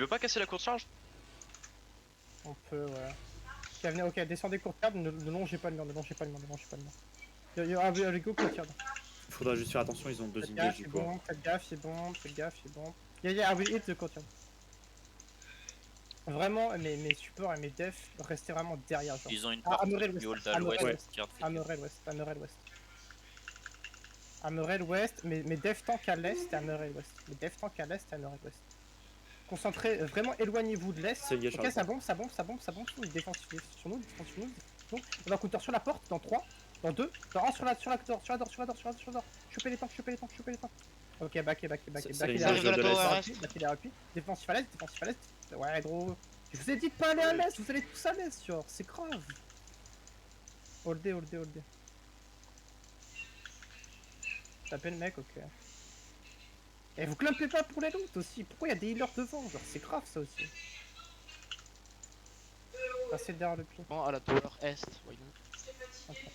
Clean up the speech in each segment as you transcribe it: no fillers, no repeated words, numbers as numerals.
Tu veux pas casser la courte charge? On peut, ouais. Ok, venez, ok, descendez courtyard, ne longez pas le mur, ne longez pas le mur, ne longez pas le mur. Allez, go courtyard. Faudra juste faire attention, ils ont deux Faites engage gaffe, du c'est coup. bon, faites gaffe, c'est bon, faites gaffe, c'est bon. I will hit the courtyard. Vraiment, mes supports et mes defs, restez vraiment derrière, genre. Ils ont une Ah, partie Amerel qui West, hold à Amerel l'ouest. West, Amerel West, Amerel West. Amerel West, mes def tank à l'est et Amerel West. Mes def tank à l'est et Amerel West. Concentrez, vraiment éloignez-vous de l'est. Ok, ça bombe, ça bombe, ça bombe, ça bombe. Défense sur nous, défense sur nous. On va counter sur la porte, dans 3, dans 2, dans 1, sur la door. Chopez les tanks, chopez les tanks, chopez les tanks. Ok, back, Ils arrivent de l'est. back, il est rapide. Défensif à l'est, défensif à l'est. Ouais, gros. Je vous ai dit de pas aller à l'est, vous allez tous à l'est, genre, c'est grave. Holdé. Tapez le mec, ok. Et vous clumpez pas pour les loot aussi. Pourquoi il y a des healers devant? Genre, c'est grave ça aussi. Passez derrière le pied. Bon, à la tower est, voyons. Okay.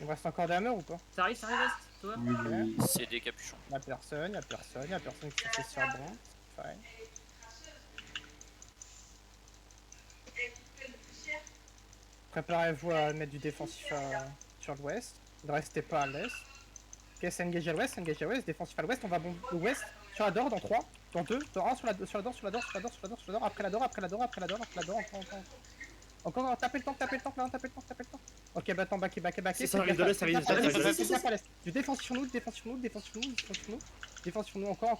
Il me reste encore des hammers ou pas? Ça arrive est, toi? Oui. C'est des capuchons. Y'a personne qui s'est sur bon. Fine. Préparez-vous à mettre du défensif sur l'ouest. Ne restez pas à l'est. Ok, c'est engage à l'ouest, défensif à l'ouest. On va bomber l'ouest sur la door dans 3, dans 2, dans 1, sur la door, après la door, encore, tapez le tank. Ok, bah attends, backé. Si ça arrive de l'est, ça arrive de l'est. Du défensif sur nous, défensif sur nous, encore.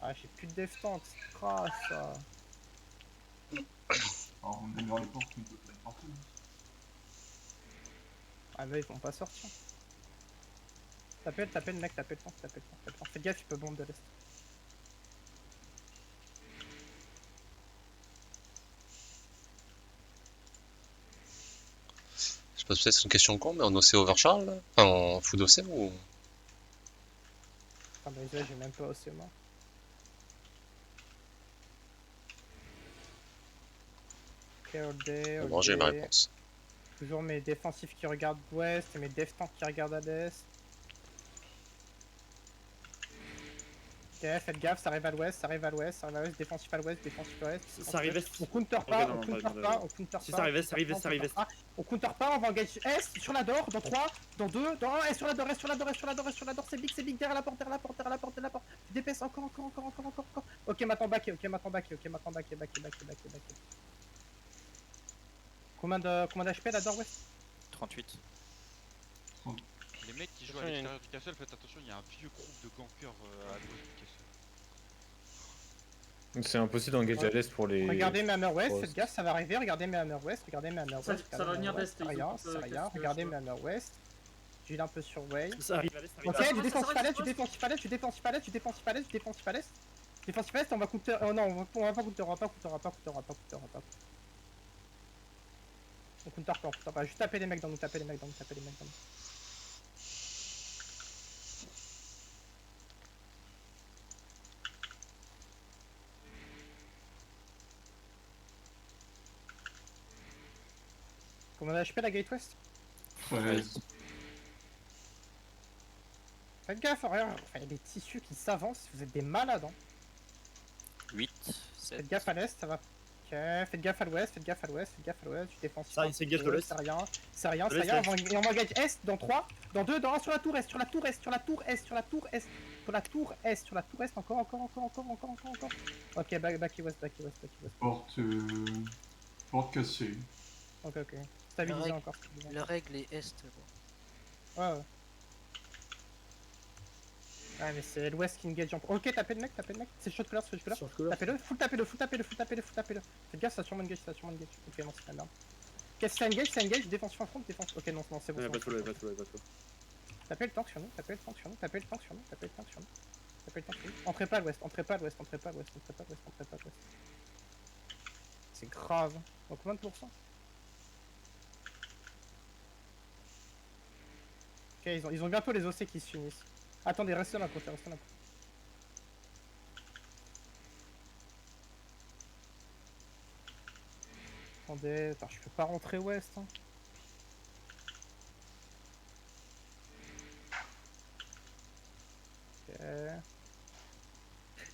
Ah, j'ai plus de def tank, c'est grave ça. Alors, on est dans les portes, on peut pas être partout. Ah, mais ils vont pas sortir. Tapez le mec, tapez le tank. Faites gaffe, il peut bomber de l'est. Je sais pas, peut-être c'est une question con, mais en OC overcharge là? Enfin, en food OC ou. Ah, bah déjà, j'ai même pas osé moi. Ok, all day. Bon, j'ai ma réponse. Toujours mes défensifs qui regardent l'ouest et mes def tanks qui regardent à l'est. Ok, faites gaffe, ça arrive à l'ouest, défensif à l'ouest. Ça arrive est. On counter pas, on counter pas. Si ça arrive est, ça arrive est. On counter pas, on va engage est sur la door, dans 3, dans 2, dans 1, et sur la door, c'est big, derrière la porte. Tu dépêches encore. Ok, maintenant back. Combien d'HP la door west? 38. Les mecs qui jouent à l'extérieur du castle, faites attention, il y a un vieux groupe de gankers à l'ouest du castle. C'est impossible d'engager à l'est pour les. Regardez mes hammer west, faites gaffe, ça va arriver, regardez mes hammer west. Ça va venir d'est, C'est rien, regardez mes hammer west. J'heal un peu sur way. Ça arrive à l'est, Ok, du défensif à l'est, on va counter. Oh non, on va pas counter. On counter pas, juste taper les mecs dans nous, Combien d'HP la gate west? 13. Faites gaffe, regarde, il y a des tissus qui s'avancent, vous êtes des malades hein. 8, 7. Faites gaffe à l'est, ça va. Ok, faites gaffe à l'ouest, du défensif. Ça, c'est gage de l'est. C'est rien, on va gage est dans 3, dans 2, dans 1 sur la tour est, encore. Ok, back west. Porte cassée. Ok. Stabilisez encore. La règle est est. Ouais. Ah mais c'est l'ouest qui engage en... Ok, tapez le mec, c'est shot color. Tapez-le, full tapez-le. Faites gaffe, ça sûrement engage. Ok, non, c'est la merde. Ok, ça engage, défense en front, Ok, non, c'est bon. Pas tout. Tapez le tank sur nous. Entrez pas à l'ouest. C'est grave. Donc combien de pourcents? Ok, ils ont bientôt les OC qui se finissent. Attendez, restez là, côté. Attendez, attends, je peux pas rentrer ouest. Hein. Ok.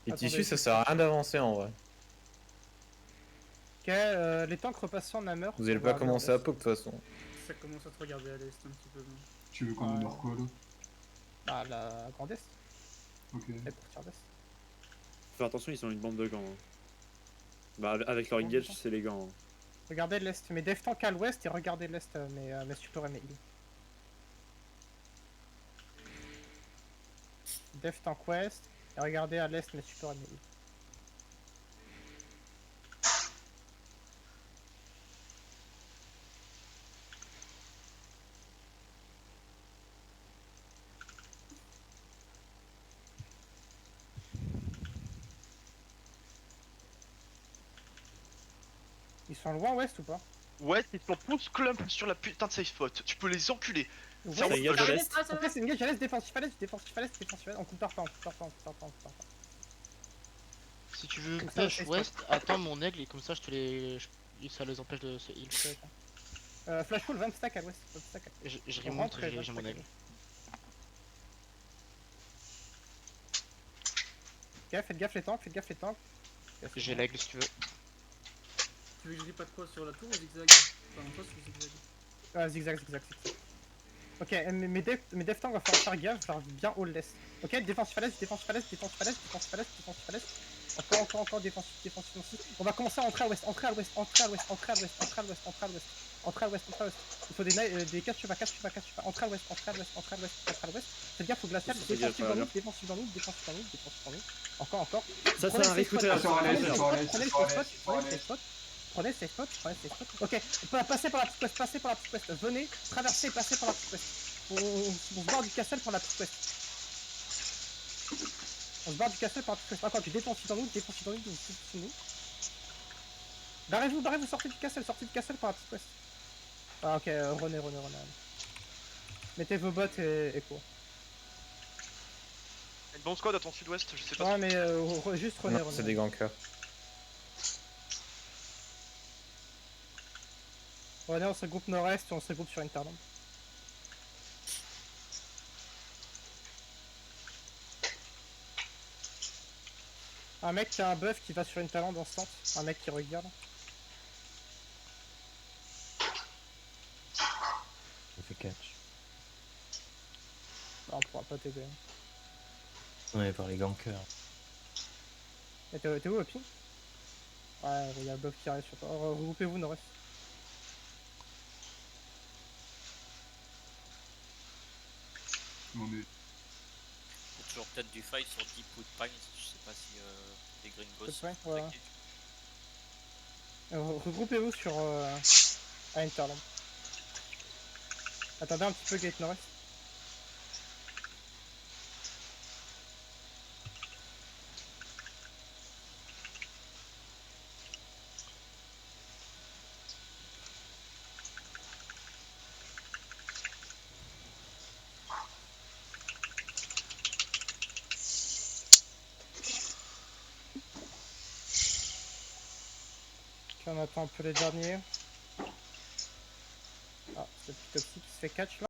Les Attendez, tissus, ça sert à rien d'avancer en vrai. Ok, les tanks repassent en hammer. Vous allez On pas va commencer aller à peu de toute façon. Ça commence à te regarder à l'est un petit peu. bon. Tu veux qu'on demeure quoi là? Bah, la grande est. Ok. Et pour tirer d'est. Faut faire attention, ils sont une bande de gants. Hein. Bah, avec leur engage, c'est les gants. Hein. Regardez l'est, mais Dev tank à l'ouest et regardez l'est, mais super mais il. Dev tank ouest et regardez à l'est, mais super mais il. Ils sont loin ouest ou pas? Ouais, ils sont tous clump sur la putain de safe spot. Tu peux les enculer. Ouais, Ça engage à l'est. Ah, ça en va. fait, c'est une gage à l'est, défensif à l'est, défensif à l'est, défensif à l'est. On coupe leur pas, on coupe leur pas, on coupe leur pas, on coupe leur pas. Si tu veux Comme ça, push c'est ouest, attends mon aigle et comme ça je te les. Ça les empêche de se heal. Flash full 20 stack à l'ouest, 20 stack à l'ouest. Je On remonte, rentre et 20 j'ai mon stack à aigle. l'ouest. Ok, faites gaffe les tanks, faites gaffe les tanks. J'ai l'aigle si tu veux. Tu veux que je dis pas de quoi sur la tour ou zigzag? Enfin, en poste ou zigzag? Zigzag, zigzag, zigzag. Ok, mes dev tanks va falloir faire gaffe, genre bien all l'est. Ok, défensif à l'est, défensif à l'est, défensif à l'est, défensif à l'est, défensif à l'est. Encore, défensif, défensif aussi. On va commencer à entrer à l'ouest, entrer à l'ouest, entrer à l'ouest, entrer à l'ouest, entrer à l'ouest, entrer à l'ouest, entrer à l'ouest, entrer à l'ouest. Il faut des 4 chevaux, 4 chevaux, 4 chevaux, entrer à l'ouest, entrer à l'ouest, entrer à l'ouest, entrer à l'ouest. Faites gaffe au glacial, défensif dans nous, défensif dans nous, défensif dans nous, défensif dans nous. Encore. Ça arrive tout à l'heure. Prenez le safe spot. Prenez le safe spot. Ok, passez par la petite quest, passez par la petite quest. Venez, traversez, passez par la petite quest. On se barre du castle pour la petite quest. On se barre du castle par la petite quest. Encore, tu défensif dans nous, défensif dans nous. Barrez-vous, sortez du castle par la petite quest. Ah ok, renez. Mettez vos bottes et quoi. Une bombe squad à ton sud-ouest, je sais pas. Ouais, mais juste renez. Non, c'est des gankers. Renez, on se groupe nord-est et on se groupe sur Interland. Un mec qui a un buff qui va sur une talent dans ce sens. Un mec qui regarde. Il fait catch. Ah, on pourra pas t'aider. Ouais, par les gankers. Et t'es où, Opi? Ouais, il y a le buff qui arrive sur toi. Regroupez-vous, nord-est. On est. Faut toujours peut-être du fight sur Deep Wood Pines, je sais pas si les Gringos Wood Pines, sont voilà. actifs. Regroupez-vous sur à Interland. Attendez un petit peu, gate nord-est. On attend un peu les derniers. Ah, c'est le petit Toxic qui se fait catch là.